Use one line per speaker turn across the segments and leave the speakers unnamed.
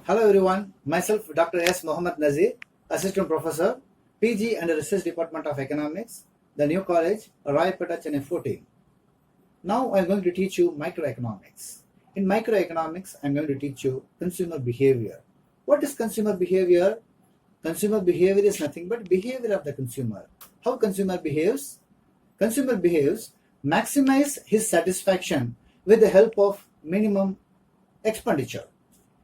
Hello everyone, myself Dr. S. Mohammed Nazir, Assistant Professor, PG and Research Department of Economics, the New College, Rayapeta, Chennai 14. Now I am going to teach you microeconomics. In microeconomics, I am going to teach you consumer behavior. What is consumer behavior? Consumer behavior is nothing but behavior of the consumer. How consumer behaves? Consumer behaves maximize his satisfaction with the help of minimum expenditure.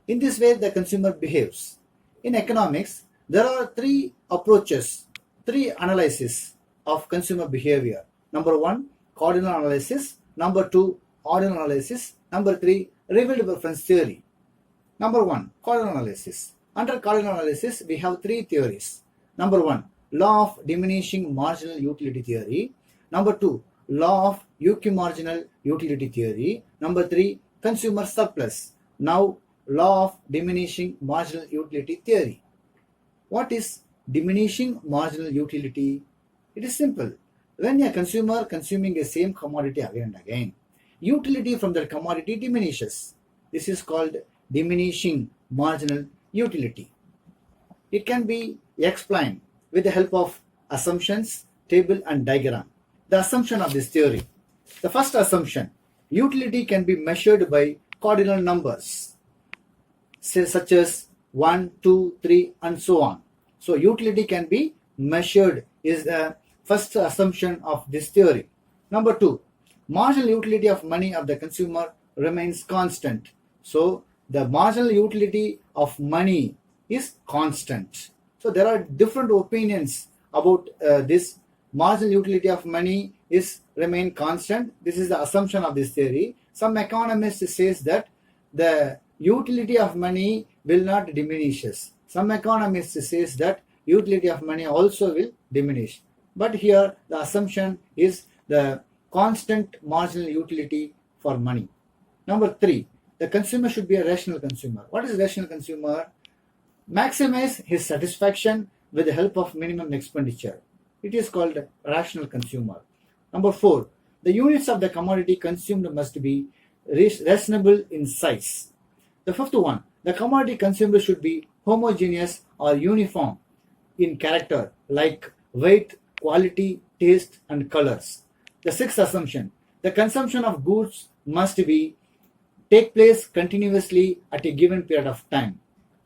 In this way, the consumer behaves. In economics, there are three approaches, three analyses of consumer behavior. Number one, cardinal analysis. Number two, ordinal analysis. Number three, revealed preference theory. Number one, cardinal analysis. Under cardinal analysis, we have three theories. Number one, law of diminishing marginal utility theory. Number two, law of equimarginal utility theory. Number three, consumer surplus. Now, law of diminishing marginal utility theory. What is diminishing marginal utility? It is simple. When a consumer consuming a same commodity again and again, utility from that commodity diminishes. This is called diminishing marginal utility. It can be explained with the help of assumptions, table and diagram. The assumption of this theory. The first assumption, utility can be measured by cardinal numbers, such as 1, 2, 3 and so on. So utility can be measured is the first assumption of this theory. Number two, marginal utility of money of the consumer remains constant. So the marginal utility of money is constant. So there are different opinions about this. Marginal utility of money is remain constant. This is the assumption of this theory. Some economists says that the utility of money will not diminishes. Some economists says that utility of money also will diminish. But here the assumption is the constant marginal utility for money. Number three, the consumer should be a rational consumer. What is rational consumer? Maximize his satisfaction with the help of minimum expenditure. It is called rational consumer. Number four, the units of the commodity consumed must be reasonable in size. The fifth one, the commodity consumed should be homogeneous or uniform in character, like weight, quality, taste, and colors. The sixth assumption, the consumption of goods must take place continuously at a given period of time.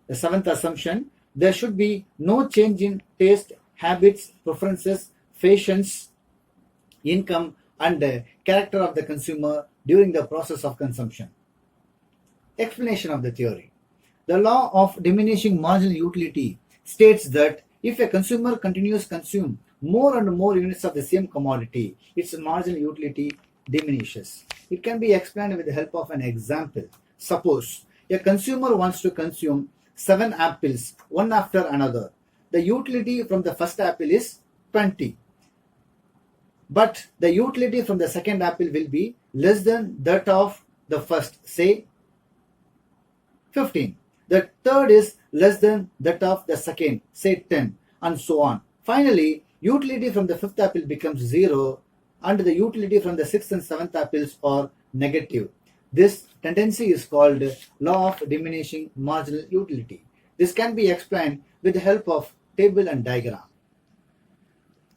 The seventh assumption, there should be no change in taste, habits, preferences, fashions, income, and character of the consumer during the process of consumption. Explanation of the theory. The law of diminishing marginal utility states that if a consumer continues to consume more and more units of the same commodity, its marginal utility diminishes. It can be explained with the help of an example. Suppose a consumer wants to consume 7 apples, one after another. The utility from the first apple is 20. But the utility from the second apple will be less than that of the first, say 15. The third is less than that of the second, say 10, and so on. Finally, utility from the fifth apple becomes 0 and the utility from the sixth and seventh apples are negative. This tendency is called law of diminishing marginal utility. This can be explained with the help of table and diagram.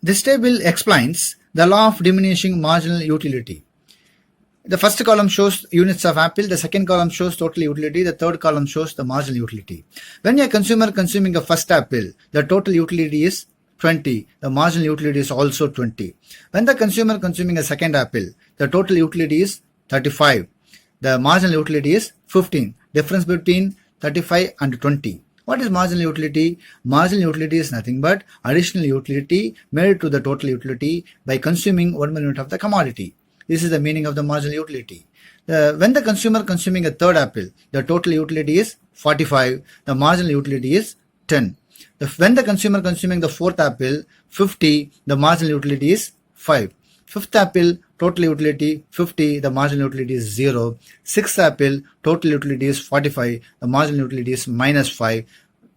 This table explains the law of diminishing marginal utility. The first column shows units of apple, the second column shows total utility, the third column shows the marginal utility. When a consumer consuming a first apple, the total utility is 20, the marginal utility is also 20. When the consumer consuming a second apple, the total utility is 35, the marginal utility is 15. Difference between 35 and 20. What is marginal utility? Marginal utility is nothing but additional utility made to the total utility by consuming 1 unit of the commodity. This is the meaning of the marginal utility. When the consumer consuming a third apple, the total utility is 45, the marginal utility is 10. When the consumer consuming the fourth apple, 50, the marginal utility is 5. Fifth apple, total utility 50, the marginal utility is 0. Sixth apple, total utility is 45, the marginal utility is minus 5.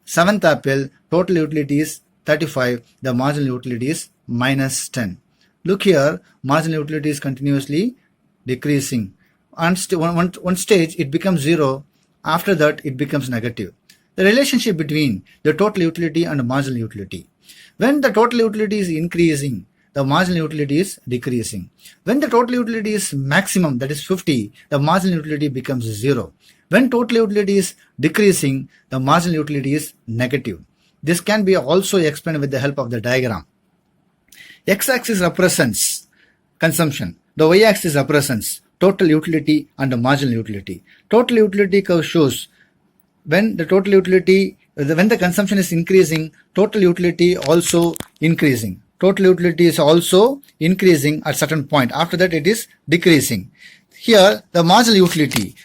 Seventh apple, total utility is 35, the marginal utility is minus 10. Look here, marginal utility is continuously decreasing. On one stage, it becomes 0. After that, it becomes negative. The relationship between the total utility and marginal utility. When the total utility is increasing, the marginal utility is decreasing. When the total utility is maximum, that is 50, the marginal utility becomes 0. When total utility is decreasing, the marginal utility is negative. This can be also explained with the help of the diagram. X-axis represents consumption. The y-axis represents total utility and marginal utility. Total utility curve shows when the consumption is increasing, total utility also increasing. Total utility is also increasing at certain point. After that, it is decreasing. Here, the marginal utility.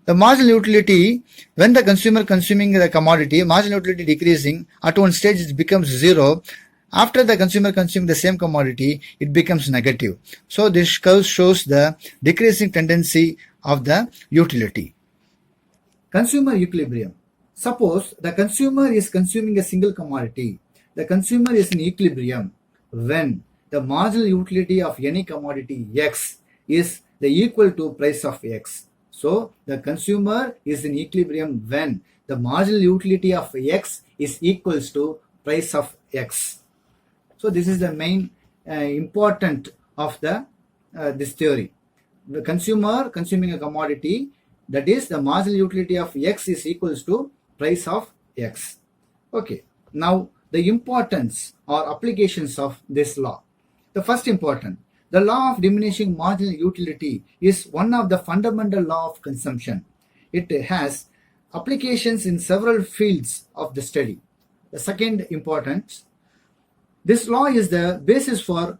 The marginal utility, when the consumer consuming the commodity, marginal utility decreasing, at one stage it becomes 0. After the consumer consuming the same commodity, it becomes negative. So this curve shows the decreasing tendency of the utility. Consumer equilibrium. Suppose the consumer is consuming a single commodity. The consumer is in equilibrium when the marginal utility of any commodity X is the equal to price of X. So the consumer is in equilibrium when the marginal utility of X is equals to price of X. So this is the main important of the this theory. The consumer consuming a commodity, that is the marginal utility of X is equals to price of X. Okay. Now the importance or applications of this law. The first important, the law of diminishing marginal utility is one of the fundamental law of consumption. It has applications in several fields of the study. The second importance, this law is the basis for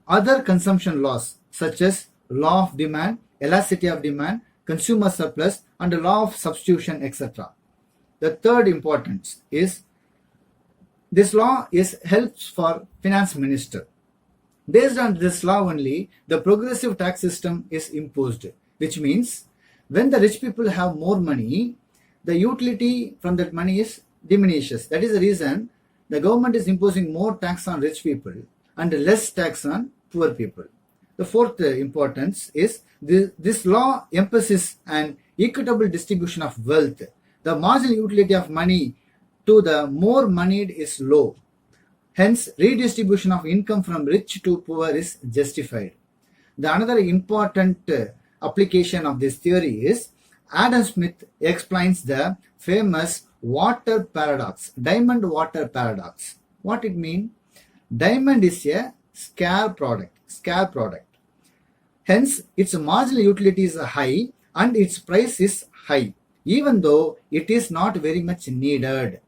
other consumption laws such as law of demand, elasticity of demand, consumer surplus, and the law of substitution, etc. The third importance is this law helps for finance minister. Based on this law only, the progressive tax system is imposed, which means when the rich people have more money, the utility from that money is diminishes. That is the reason the government is imposing more tax on rich people and less tax on poor people. The fourth importance is this law emphasizes an equitable distribution of wealth. The marginal utility of money to the more moneyed is low. Hence, redistribution of income from rich to poor is justified. The another important application of this theory is Adam Smith explains the famous water paradox, diamond water paradox. What it means? Diamond is a scarce product. Hence, its marginal utility is high and its price is high, even though it is not very much needed.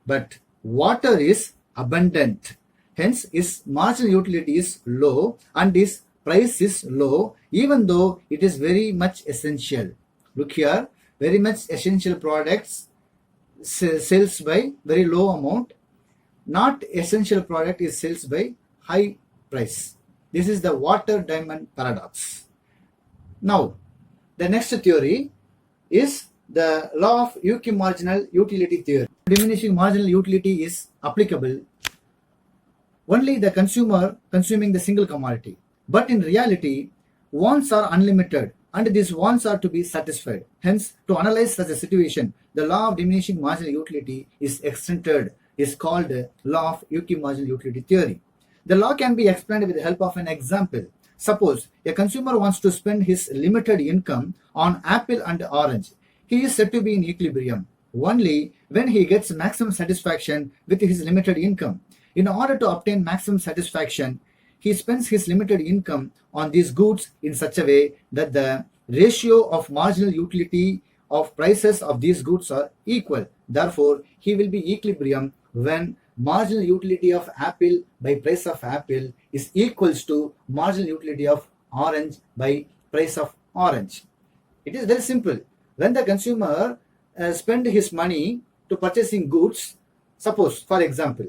But water is abundant. Hence, its marginal utility is low and its price is low, even though it is very much essential. Look here, very much essential products sells by very low amount. Not essential product is sells by high price. This is the water diamond paradox. Now, the next theory is the law of equimarginal utility theory. Diminishing marginal utility is applicable only the consumer consuming the single commodity. But in reality, wants are unlimited and these wants are to be satisfied. Hence, to analyze such a situation, the law of diminishing marginal utility is extended, is called law of equimarginal utility theory. The law can be explained with the help of an example. Suppose a consumer wants to spend his limited income on apple and orange. He is said to be in equilibrium only when he gets maximum satisfaction with his limited income. In order to obtain maximum satisfaction, he spends his limited income on these goods in such a way that the ratio of marginal utility of prices of these goods are equal. Therefore, he will be equilibrium when marginal utility of apple by price of apple is equals to marginal utility of orange by price of orange. It is very simple. When the consumer spend his money to purchasing goods, suppose for example,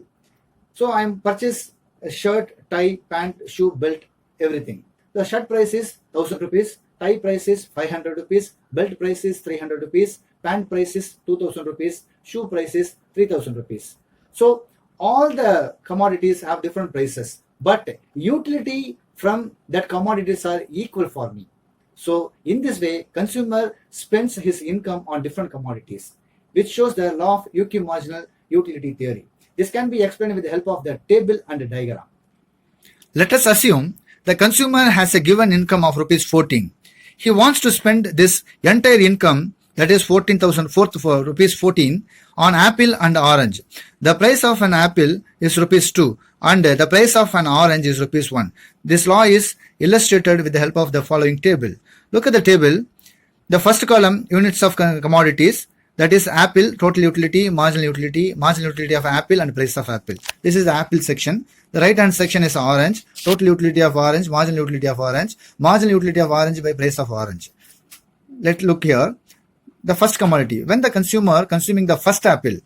so I am purchase a shirt, tie, pant, shoe, belt, everything. The shirt price is 1000 rupees, tie price is 500 rupees, belt price is 300 rupees, pant price is 2000 rupees, shoe price is 3000 rupees. So all the commodities have different prices, but utility from that commodities are equal for me. So in this way, consumer spends his income on different commodities. which shows the law of equimarginal utility theory. This can be explained with the help of the table and the diagram. Let us assume the consumer has a given income of rupees 14. He wants to spend this entire income, that is 14,000 for rupees 14, on apple and orange. The price of an apple is rupees 2 and the price of an orange is rupees 1. This law is illustrated with the help of the following table. Look at the table. The first column, units of commodities, that is apple, total utility, marginal utility of apple and price of apple. This is the apple section. The right hand section is orange, total utility of orange, marginal utility of orange by price of orange. Let's look here. The first commodity. When the consumer consuming the first apple,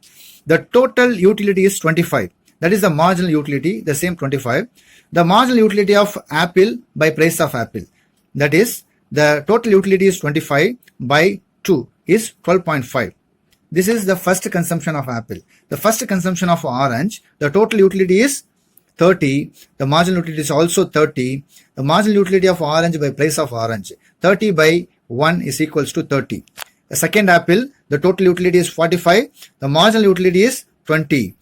the total utility is 25. That is the marginal utility, the same 25. The marginal utility of apple by price of apple. That is, the total utility is 25 by 2 is 12.5. This is the first consumption of apple. The first consumption of orange, the total utility is 30. The marginal utility is also 30. The marginal utility of orange by price of orange. 30 by 1 is equals to 30. The second apple, the total utility is 45. The marginal utility is 20.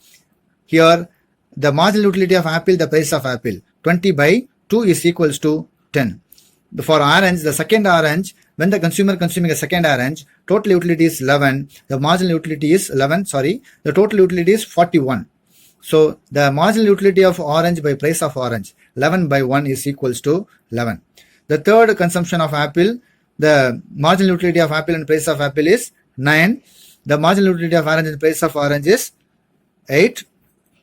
Here, the marginal utility of apple, the price of apple. 20 by 2 is equals to 10. For orange, the second orange, when the consumer consuming a second orange, total utility is 11. The marginal utility is 11, sorry. The total utility is 41. So, the marginal utility of orange by price of orange, 11 by 1 is equals to 11. The third consumption of apple, the marginal utility of apple and price of apple is 9. The marginal utility of orange and price of orange is 8.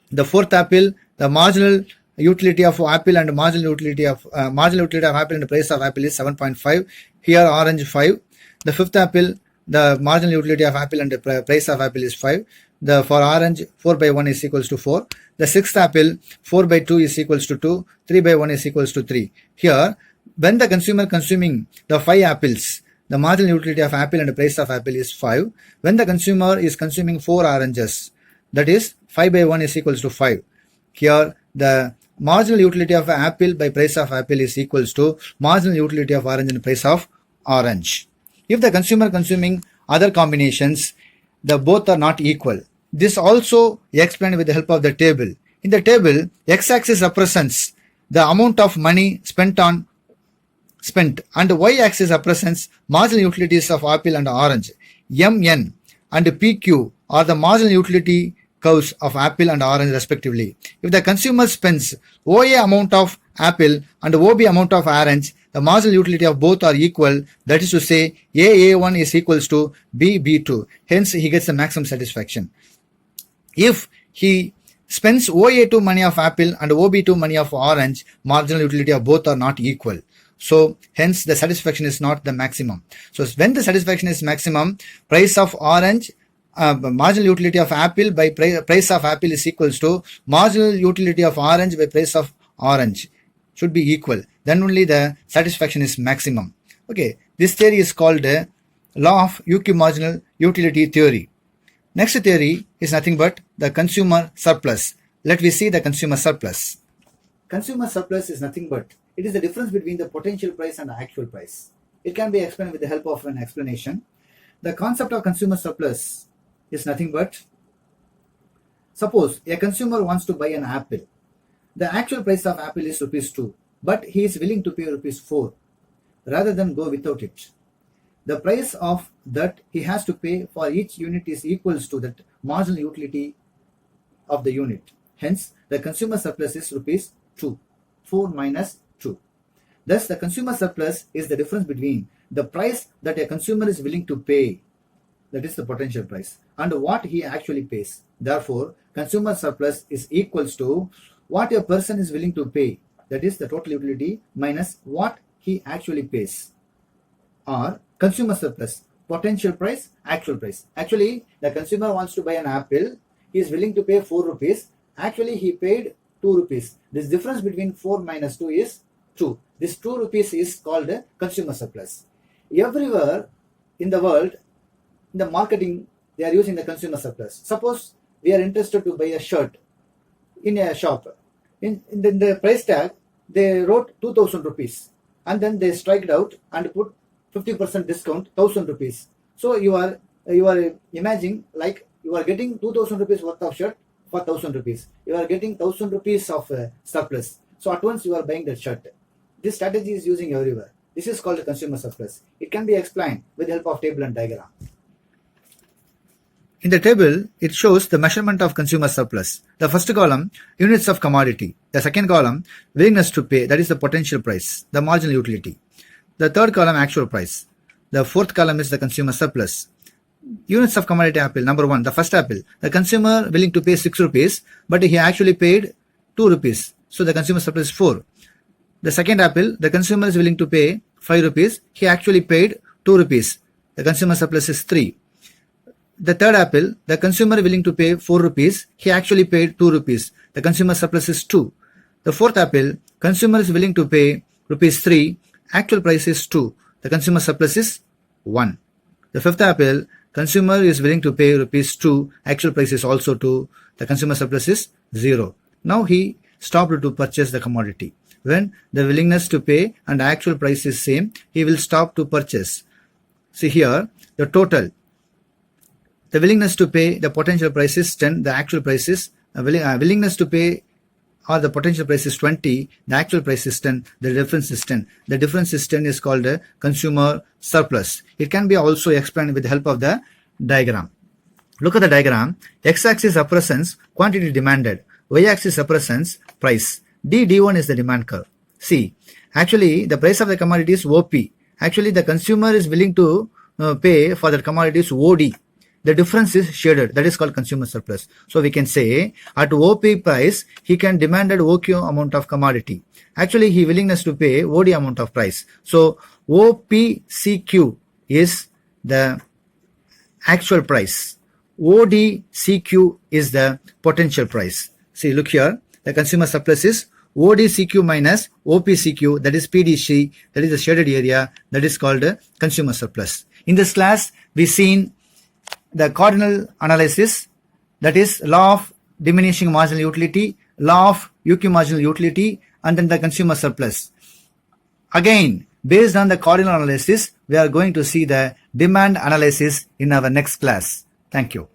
The fourth apple, the marginal utility of apple and marginal utility of apple and price of apple is 7.5. Here orange 5. The fifth apple, the marginal utility of apple and the price of apple is 5. For orange, 4 by 1 is equals to 4. The sixth apple, 4 by 2 is equals to 2. 3 by 1 is equals to 3. Here, when the consumer consuming the 5 apples, the marginal utility of apple and the price of apple is 5. When the consumer is consuming 4 oranges, that is 5 by 1 is equals to 5. Here, the marginal utility of apple by price of apple is equals to marginal utility of orange and price of orange. If the consumer consuming other combinations, the both are not equal. This also explained with the help of the table. In the table, x-axis represents the amount of money spent and y-axis represents marginal utilities of apple and orange. MN and PQ are the marginal utility curves of apple and orange respectively. If the consumer spends OA amount of apple and OB amount of orange, the marginal utility of both are equal. That is to say, AA1 is equals to BB2. Hence, he gets the maximum satisfaction. If he spends OA2 money of apple and OB2 money of orange, marginal utility of both are not equal. So, hence the satisfaction is not the maximum. So, when the satisfaction is maximum, price of orange, marginal utility of apple by price of apple is equals to marginal utility of orange by price of orange should be equal. Then only the satisfaction is maximum. Okay, this theory is called law of equimarginal utility theory. Next theory is nothing but the consumer surplus. Let me see the consumer surplus. Consumer surplus is nothing but it is the difference between the potential price and the actual price. It can be explained with the help of an explanation. The concept of consumer surplus is nothing but, suppose a consumer wants to buy an apple. The actual price of apple is rupees 2, but he is willing to pay rupees 4 rather than go without it. The price of that he has to pay for each unit is equals to that marginal utility of the unit. Hence, the consumer surplus is rupees 2, 4 minus 2. Thus, the consumer surplus is the difference between the price that a consumer is willing to pay, that is the potential price, and what he actually pays. Therefore, consumer surplus is equals to what a person is willing to pay, that is the total utility, minus what he actually pays, or consumer surplus, potential price, actual price. Actually, the consumer wants to buy an apple, he is willing to pay 4 rupees, actually he paid 2 rupees. This difference between 4 minus 2 is 2. This 2 rupees is called a consumer surplus. Everywhere in the world, in the marketing, they are using the consumer surplus. Suppose we are interested to buy a shirt in a shop. In the price tag, they wrote 2000 rupees and then they striked out and put 50% discount, 1000 rupees. So you are you are imagining like you are getting 2000 rupees worth of shirt for 1000 rupees. You are getting 1000 rupees of surplus. So at once you are buying that shirt. This strategy is using everywhere. This is called the consumer surplus. It can be explained with the help of table and diagram. In the table, it shows the measurement of consumer surplus. The first column, units of commodity. The second column, willingness to pay, that is the potential price, the marginal utility. The third column, actual price. The fourth column is the consumer surplus. Units of commodity apple, number 1, the first apple. The consumer willing to pay 6 rupees, but he actually paid 2 rupees. So the consumer surplus is 4. The second apple, the consumer is willing to pay 5 rupees. He actually paid 2 rupees. The consumer surplus is 3. The third apple, the consumer willing to pay 4 rupees. He actually paid 2 rupees. The consumer surplus is 2. The fourth apple, consumer is willing to pay rupees 3. Actual price is 2. The consumer surplus is 1. The fifth apple, consumer is willing to pay rupees 2. Actual price is also 2. The consumer surplus is 0. Now he stopped to purchase the commodity. When the willingness to pay and the actual price is same, he will stop to purchase. See here, the total. The willingness to pay, the potential price is 10, the actual price is, willingness to pay or the potential price is 20, the actual price is 10, the difference is 10. The difference is 10 is called a consumer surplus. It can be also explained with the help of the diagram. Look at the diagram. X-axis represents quantity demanded. Y-axis represents price. D1 is the demand curve. See, actually the price of the commodity is OP. Actually the consumer is willing to pay for the commodity is OD. The difference is shaded. That is called consumer surplus. So we can say at OP price, he can demanded OQ amount of commodity. Actually, he willingness to pay OD amount of price. So OPCQ is the actual price. ODCQ is the potential price. See, look here. The consumer surplus is ODCQ minus OPCQ, that is PDC, that is the shaded area, that is called consumer surplus. In this class, we seen the cardinal analysis, that is law of diminishing marginal utility, law of UQ marginal utility, and then the consumer surplus. Again, based on the cardinal analysis, we are going to see the demand analysis in our next class. Thank you.